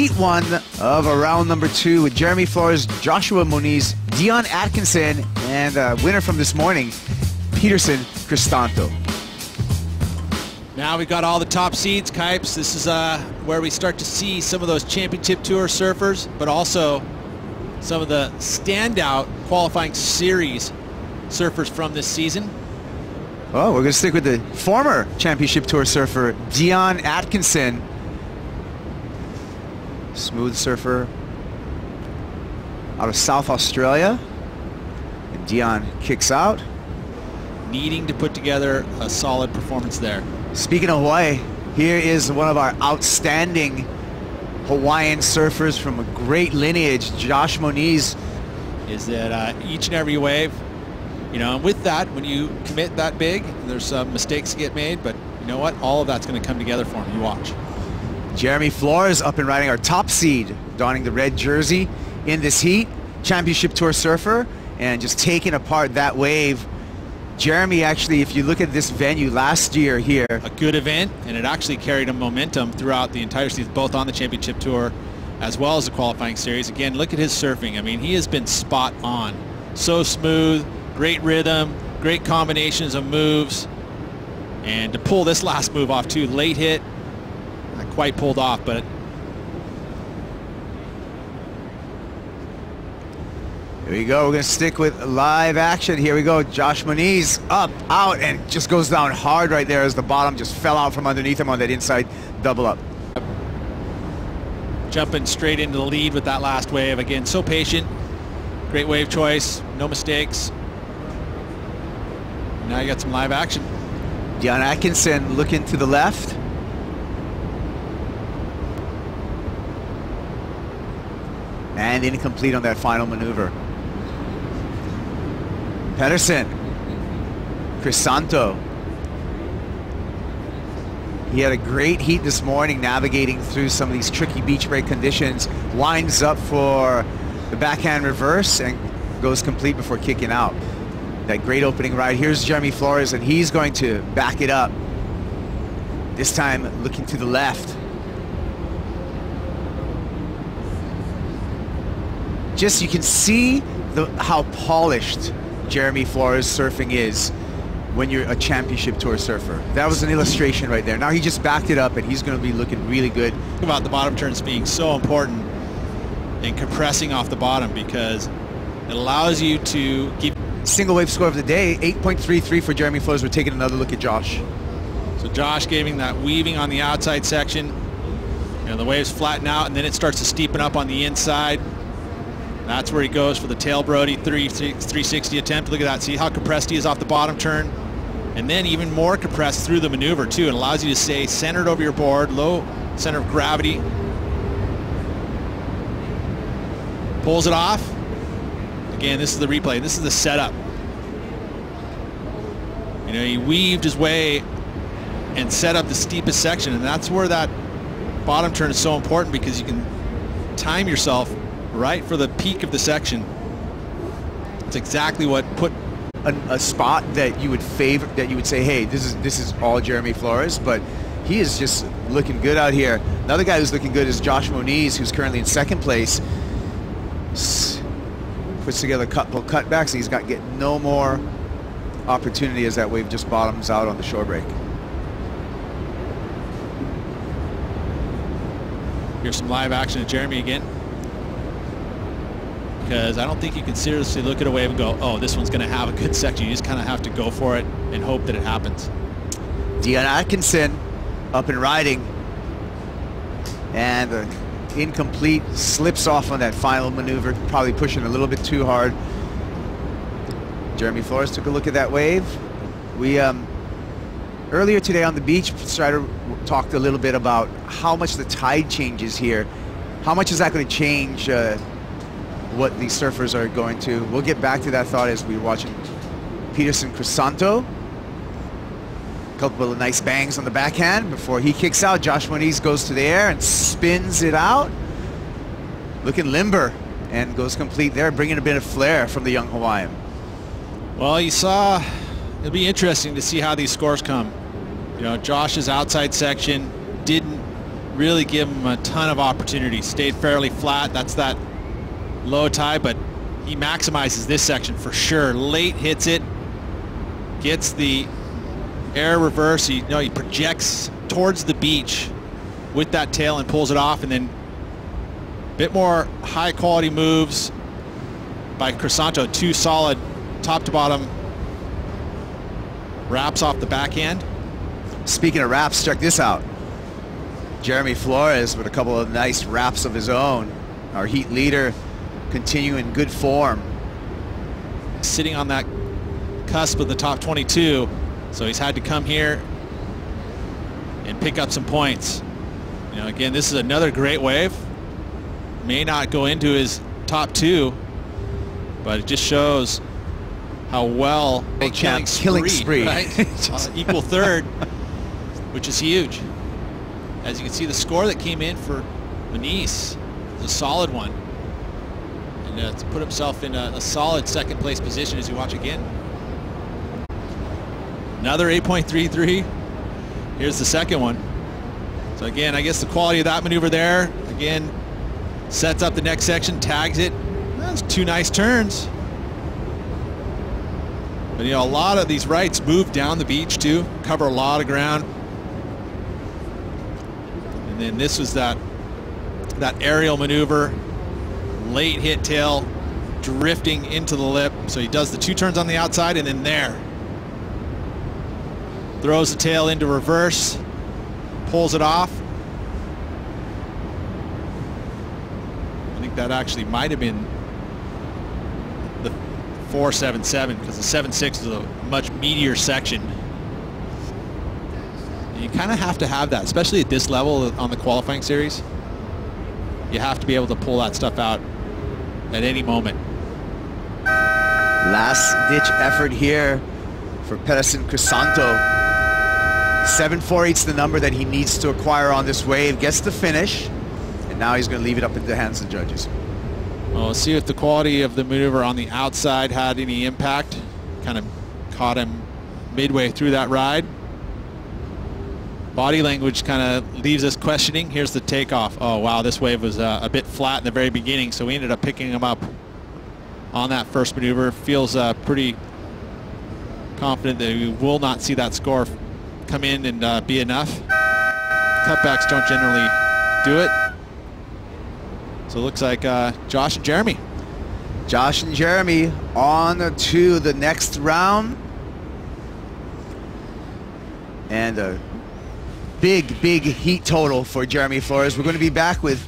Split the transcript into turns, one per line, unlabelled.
Heat 1 of round number 2 with Jeremy Flores, Joshua Moniz, Dion Atkinson, and winner from this morning, Peterson, Crisanto.
Now we've got all the top seeds, Kipes. This is where we start to see some of those championship tour surfers, but also some of the standout qualifying series surfers from this season.
Oh, we're going to stick with the former championship tour surfer, Dion Atkinson. Smooth surfer out of South Australia. And Dion kicks out.
Needing to put together a solid performance there.
Speaking of Hawaii, here is one of our outstanding Hawaiian surfers from a great lineage, Josh Moniz.
Is that each and every wave, you know, and with that, when you commit that big, there's mistakes get made, but you know what? All of that's going to come together for him. You watch.
Jeremy Flores up and riding our top seed, donning the red jersey in this heat. Championship Tour surfer, and just taking apart that wave. Jeremy, actually, if you look at this venue last year here.
A good event, and it actually carried a momentum throughout the entire season, both on the Championship Tour as well as the qualifying series. Again, look at his surfing. I mean, he has been spot on. So smooth, great rhythm, great combinations of moves. And to pull this last move off too, late hit, not quite pulled off, but
here we go. We're going to stick with live action. Here we go. Josh Moniz up, out, and just goes down hard right there as the bottom just fell out from underneath him on that inside double up.
Jumping straight into the lead with that last wave. Again, so patient. Great wave choice. No mistakes. Now you got some live action.
Dion Atkinson looking to the left. And incomplete on that final maneuver. Peterson, Crisanto. He had a great heat this morning navigating through some of these tricky beach break conditions. Winds up for the backhand reverse and goes complete before kicking out. That great opening ride. Here's Jeremy Flores, and he's going to back it up. This time looking to the left. Just you can see how polished Jeremy Flores surfing is when you're a championship tour surfer. That was an illustration right there. Now he just backed it up, and he's going to be looking really good.
Think about the bottom turns being so important in compressing off the bottom, because it allows you to keep.
Single wave score of the day, 8.33 for Jeremy Flores. We're taking another look at Josh.
So Josh giving that weaving on the outside section. You know, the waves flatten out, and then it starts to steepen up on the inside. That's where he goes for the tail Brody 360 attempt. Look at that. See how compressed he is off the bottom turn? And then even more compressed through the maneuver too. It allows you to stay centered over your board, low center of gravity. Pulls it off. Again, this is the replay. This is the setup. You know, he weaved his way and set up the steepest section, and that's where that bottom turn is so important, because you can time yourself right for the peak of the section. It's exactly what put
a spot that you would favor, that you would say, hey, this is all Jeremy Flores, but he is just looking good out here. Another guy who's looking good is Josh Moniz, who's currently in second place. Puts together a couple cutbacks, and he's got get no more opportunity as that wave just bottoms out on the shore break.
Here's some live action of Jeremy again, because I don't think you can seriously look at a wave and go, oh, this one's going to have a good section. You just kind of have to go for it and hope that it happens.
Dion Atkinson up and riding, and the incomplete, slips off on that final maneuver, probably pushing a little bit too hard. Jeremy Flores took a look at that wave. We earlier today on the beach talked a little bit about how much the tide changes here. How much is that going to change what these surfers are going to? We'll get back to that thought as we're watching Peterson Crisanto. A couple of nice bangs on the backhand before he kicks out. Josh Moniz goes to the air and spins it out. Looking limber, and goes complete there, bringing a bit of flair from the young Hawaiian.
Well, you saw, it'll be interesting to see how these scores come. You know, Josh's outside section didn't really give him a ton of opportunity. Stayed fairly flat. That's that low tide, but he maximizes this section for sure. Late hits it, gets the air reverse. He projects towards the beach with that tail and pulls it off, and then a bit more high quality moves by Crisanto. 2 solid top to bottom wraps off the backhand.
Speaking of wraps, check this out. Jeremy Flores with a couple of nice wraps of his own. Our heat leader continuing good form.
Sitting on that cusp of the top 22, so he's had to come here and pick up some points. Again, this is another great wave. May not go into his top 2, but it just shows how well
killing spree.
Right? Equal third, which is huge. As you can see, the score that came in for Moniz is a solid one, and to put himself in a solid second place position as you watch again. Another 8.33. Here's the second one. So again, I guess the quality of that maneuver there, again, sets up the next section, tags it. That's 2 nice turns. But a lot of these rights move down the beach too, cover a lot of ground. And then this was that aerial maneuver, late hit tail, drifting into the lip. So he does the 2 turns on the outside, and then there. Throws the tail into reverse, pulls it off. I think that actually might have been the 4.77, because the 7.6 is a much meatier section. And you kind of have to have that, especially at this level on the qualifying series. You have to be able to pull that stuff out at any moment.
Last ditch effort here for Peterson Crisanto. 7.48's the number that he needs to acquire on this wave. Gets the finish, and now he's going to leave it up in the hands of the judges.
Well, let's see if the quality of the maneuver on the outside had any impact. Kind of caught him midway through that ride. Body language kind of leaves us questioning. Here's the takeoff. Oh, wow, this wave was a bit flat in the very beginning, so we ended up picking him up on that first maneuver. Feels pretty confident that we will not see that score come in and be enough. Cutbacks don't generally do it. So it looks like Josh and Jeremy.
Josh and Jeremy on to the next round. And a big heat total for Jeremy Flores. We're going to be back with